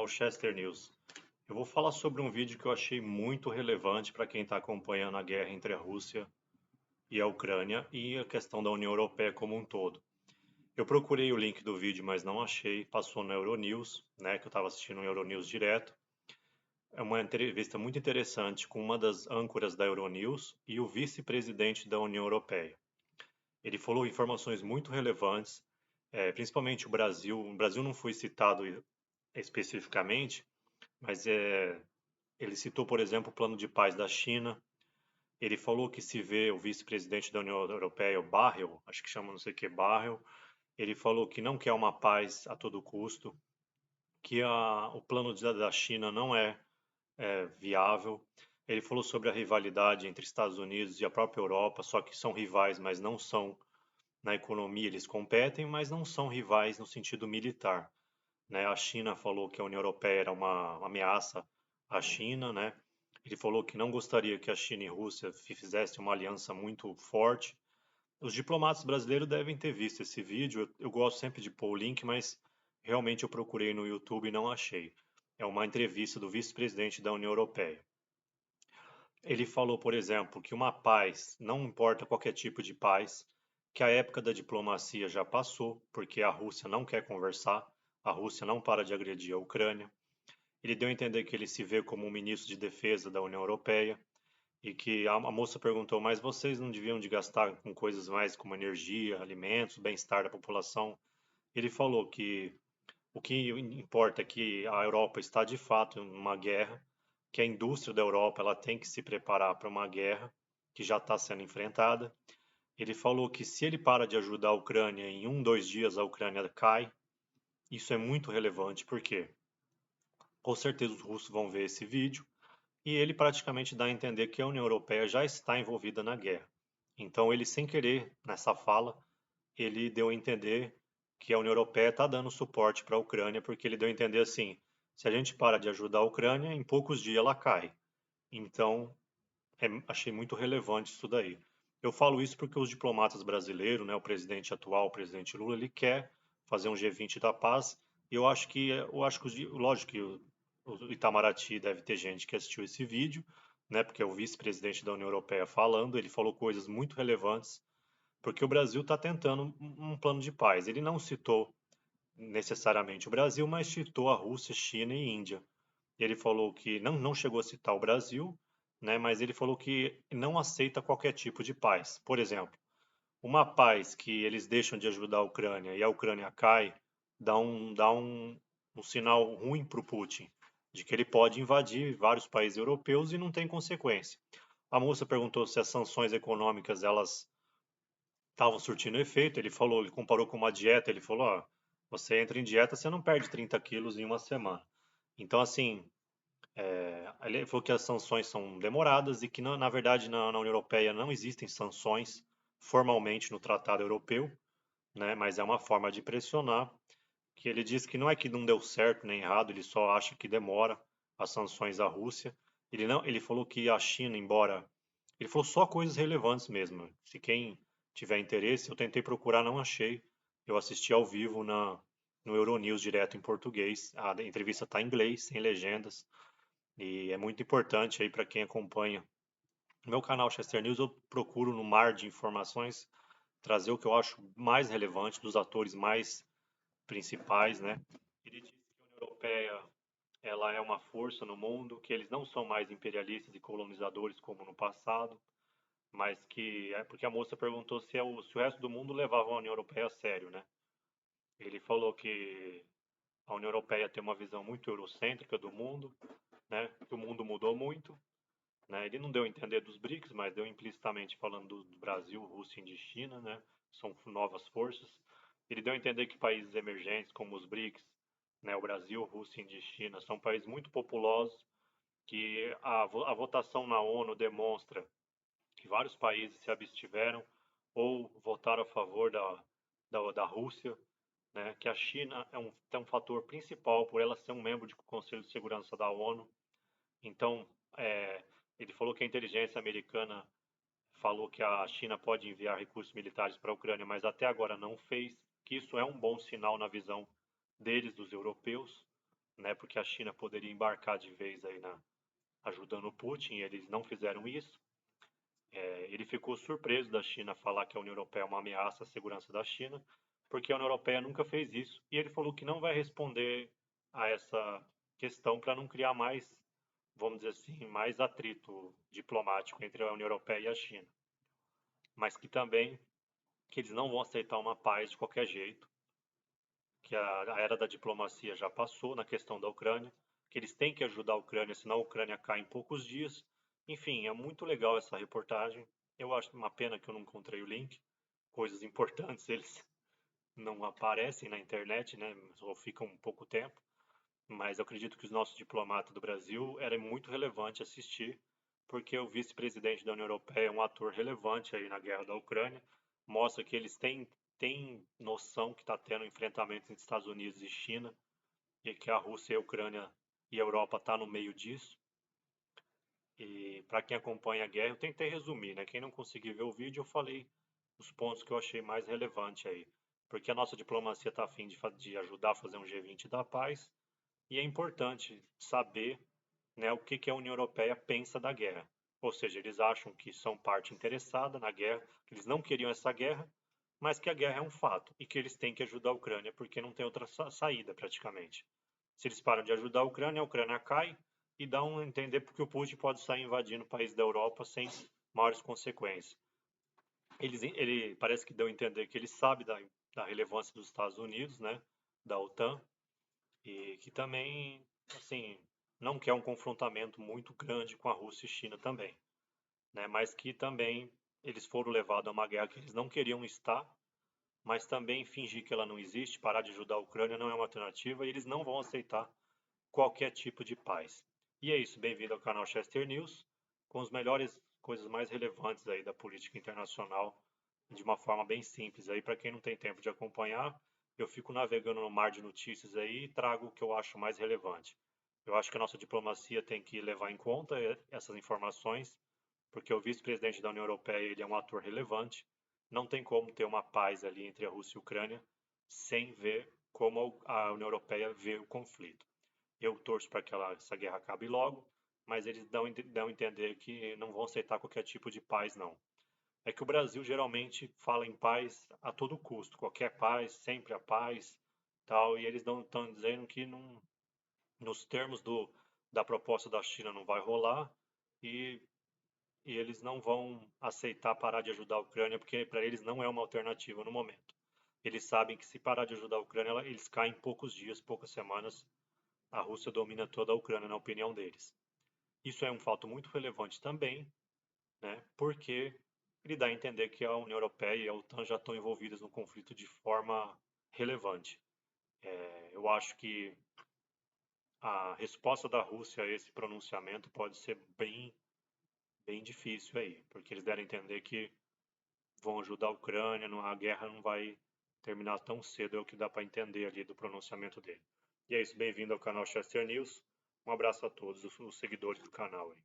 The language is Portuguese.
canal Chester News. Eu vou falar sobre um vídeo que eu achei muito relevante para quem está acompanhando a guerra entre a Rússia e a Ucrânia e a questão da União Europeia como um todo. Eu procurei o link do vídeo, mas não achei. Passou no Euronews, né, que eu estava assistindo o Euronews direto. É uma entrevista muito interessante com uma das âncoras da Euronews e o vice-presidente da União Europeia. Ele falou informações muito relevantes, principalmente o Brasil. O Brasil não foi citado especificamente, mas ele citou, por exemplo, o plano de paz da China. Ele falou que se vê o vice-presidente da União Europeia, o Barrel, acho que chama não sei o que, Barrel, ele falou que não quer uma paz a todo custo, que o plano da China não é viável. Ele falou sobre a rivalidade entre Estados Unidos e a própria Europa, só que são rivais, mas não são na economia, eles competem, mas não são rivais no sentido militar, né? A China falou que a União Europeia era uma ameaça à China, né? Ele falou que não gostaria que a China e a Rússia fizessem uma aliança muito forte. Os diplomatas brasileiros devem ter visto esse vídeo. Eu gosto sempre de pôr o link, mas realmente eu procurei no YouTube e não achei. É uma entrevista do vice-presidente da União Europeia. Ele falou, por exemplo, que uma paz, não importa qualquer tipo de paz, que a época da diplomacia já passou, porque a Rússia não quer conversar, a Rússia não para de agredir a Ucrânia. Ele deu a entender que ele se vê como um ministro de defesa da União Europeia e que a moça perguntou, mas vocês não deviam de gastar com coisas mais como energia, alimentos, bem-estar da população? Ele falou que o que importa é que a Europa está de fato em uma guerra, que a indústria da Europa ela tem que se preparar para uma guerra que já está sendo enfrentada. Ele falou que se ele para de ajudar a Ucrânia, em 2 dias a Ucrânia cai. Isso é muito relevante porque com certeza os russos vão ver esse vídeo e ele praticamente dá a entender que a União Europeia já está envolvida na guerra. Então ele, sem querer, nessa fala, ele deu a entender que a União Europeia está dando suporte para a Ucrânia, porque ele deu a entender assim, se a gente para de ajudar a Ucrânia, em poucos dias ela cai. Então, achei muito relevante isso daí. Eu falo isso porque os diplomatas brasileiros, né, o presidente atual, o presidente Lula, ele quer fazer um G20 da paz. E lógico que o Itamaraty deve ter gente que assistiu esse vídeo, né, porque é o vice-presidente da União Europeia falando. Ele falou coisas muito relevantes, porque o Brasil está tentando um plano de paz. Ele não citou necessariamente o Brasil, mas citou a Rússia, China e Índia. Ele falou que não chegou a citar o Brasil, né, mas ele falou que não aceita qualquer tipo de paz. Por exemplo, uma paz que eles deixam de ajudar a Ucrânia e a Ucrânia cai, dá um sinal ruim para o Putin, de que ele pode invadir vários países europeus e não tem consequência. A moça perguntou se as sanções econômicas elas estavam surtindo efeito. Ele comparou com uma dieta. Ele falou: ó, você entra em dieta, você não perde 30 quilos em uma semana. Então, assim, ele falou que as sanções são demoradas e que, na verdade, na União Europeia não existem sanções formalmente no Tratado Europeu, né, mas é uma forma de pressionar. Que ele diz que não é que não deu certo nem errado, ele só acha que demora as sanções à Rússia. Ele falou que a China, embora ele falou só coisas relevantes mesmo. Se quem tiver interesse, eu tentei procurar, não achei. Eu assisti ao vivo no Euronews direto em português. A entrevista está em inglês, sem legendas. E é muito importante aí para quem acompanha no meu canal Chester News. Eu procuro no mar de informações trazer o que eu acho mais relevante dos atores mais principais, né? Ele disse que a União Europeia ela é uma força no mundo, que eles não são mais imperialistas e colonizadores como no passado, mas que é porque a moça perguntou se o resto do mundo levava a União Europeia a sério, né? Ele falou que a União Europeia tem uma visão muito eurocêntrica do mundo, né? Que o mundo mudou muito, né? Ele não deu a entender dos BRICS, mas deu implicitamente falando do Brasil, Rússia e China, né? São novas forças. Ele deu a entender que países emergentes como os BRICS, né? O Brasil, Rússia e China são países muito populosos, que a votação na ONU demonstra que vários países se abstiveram ou votaram a favor da Rússia, né, que a China tem um fator principal por ela ser um membro do Conselho de Segurança da ONU. Então, ele falou que a inteligência americana falou que a China pode enviar recursos militares para a Ucrânia, mas até agora não fez, que isso é um bom sinal na visão deles, dos europeus, né? Porque a China poderia embarcar de vez aí ajudando o Putin, e eles não fizeram isso. Ele ficou surpreso da China falar que a União Europeia é uma ameaça à segurança da China, porque a União Europeia nunca fez isso, e ele falou que não vai responder a essa questão para não criar mais, vamos dizer assim, mais atrito diplomático entre a União Europeia e a China, mas que também que eles não vão aceitar uma paz de qualquer jeito, que a era da diplomacia já passou na questão da Ucrânia, que eles têm que ajudar a Ucrânia, senão a Ucrânia cai em poucos dias. Enfim, é muito legal essa reportagem. Eu acho uma pena que eu não encontrei o link. Coisas importantes eles não aparecem na internet, né? Ou ficam um pouco tempo. Mas eu acredito que os nossos diplomatas do Brasil era muito relevante assistir, porque o vice-presidente da União Europeia é um ator relevante aí na guerra da Ucrânia, mostra que eles têm noção que está tendo enfrentamentos entre Estados Unidos e China, e que a Rússia e a Ucrânia e a Europa estão no meio disso. E para quem acompanha a guerra, eu tentei resumir, né? Quem não conseguiu ver o vídeo, eu falei os pontos que eu achei mais relevantes aí. Porque a nossa diplomacia está a fim de ajudar a fazer um G20 da paz, e é importante saber, né, o que a União Europeia pensa da guerra. Ou seja, eles acham que são parte interessada na guerra, que eles não queriam essa guerra, mas que a guerra é um fato e que eles têm que ajudar a Ucrânia porque não tem outra saída praticamente. Se eles param de ajudar a Ucrânia cai e dão a entender porque o Putin pode sair invadindo o país da Europa sem maiores consequências. Ele parece que deu a entender que ele sabe da relevância dos Estados Unidos, né, da OTAN, e que também, assim, não quer um confrontamento muito grande com a Rússia e China também, né? Mas que também eles foram levados a uma guerra que eles não queriam estar, mas também fingir que ela não existe, parar de ajudar a Ucrânia não é uma alternativa e eles não vão aceitar qualquer tipo de paz. E é isso, bem-vindo ao canal Chester News, com as melhores coisas mais relevantes aí da política internacional, de uma forma bem simples aí, para quem não tem tempo de acompanhar, eu fico navegando no mar de notícias aí e trago o que eu acho mais relevante. Eu acho que a nossa diplomacia tem que levar em conta essas informações, porque o vice-presidente da União Europeia ele é um ator relevante. Não tem como ter uma paz ali entre a Rússia e a Ucrânia sem ver como a União Europeia vê o conflito. Eu torço para que essa guerra acabe logo, mas eles dão a entender que não vão aceitar qualquer tipo de paz, não. É que o Brasil geralmente fala em paz a todo custo, qualquer paz, sempre a paz, tal, e eles estão dizendo que não, nos termos da proposta da China não vai rolar e, e eles não vão aceitar parar de ajudar a Ucrânia, porque para eles não é uma alternativa no momento. Eles sabem que se parar de ajudar a Ucrânia, eles caem em poucos dias, poucas semanas, a Rússia domina toda a Ucrânia, na opinião deles. Isso é um fato muito relevante também, né? Porque ele dá a entender que a União Europeia e a OTAN já estão envolvidas no conflito de forma relevante. Eu acho que a resposta da Rússia a esse pronunciamento pode ser bem difícil aí, porque eles deram a entender que vão ajudar a Ucrânia, a guerra não vai terminar tão cedo, é o que dá para entender ali do pronunciamento dele. E é isso, bem-vindo ao canal Chester News. Um abraço a todos os seguidores do canal aí.